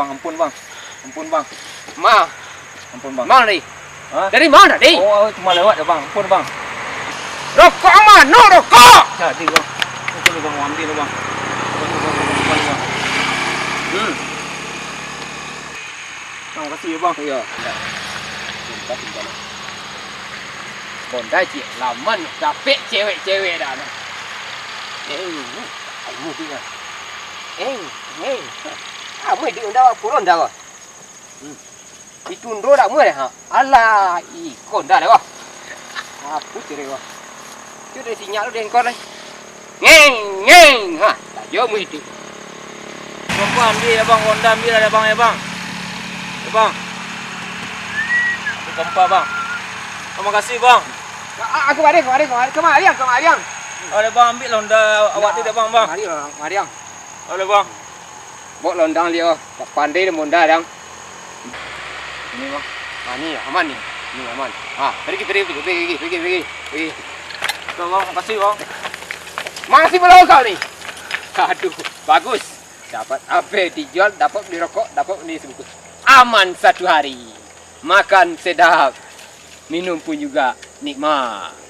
bang, ampun bang. Ampun bang. Ma, Ampun bang. mana ni? Ha? Dari mana ni? Oh, cuma lewat dah bang. Ampun bang. Rokok mana rokok? Jadi bang. Ampun bang, ambil bang. Bang. Terima kasih ya bang. Ya. Bondai cik laman capek cewek-cewek dah. Kamu dia. Kamu di unda puron dah. Itu ndo dah mu dah. Alah, ikon dah dah. Apa ciri wah. Tu dah sinyal dia engkau ni. Ngeng. Ha, tak jauh mu itu. Bang, ambil ya bang. Honda ambil ada bang ya bang. Ya bang. Aku gempa bang. Terima kasih bang. Aku kemari. Ada bang, ambil Honda awak tu dah bang. Mari. Ada bang. Bawa londang dia. Tak pandai dia monda dang. Ini bang. Ni aman ni. Ni aman. Pergi. Bang, terima kasih bang. Masih belum kau ni. Aduh, bagus. Dapat apa dijual, dapat beli rokok, dapat beli sebungkus. Aman satu hari. Makan sedap. Minum pun juga nikmat.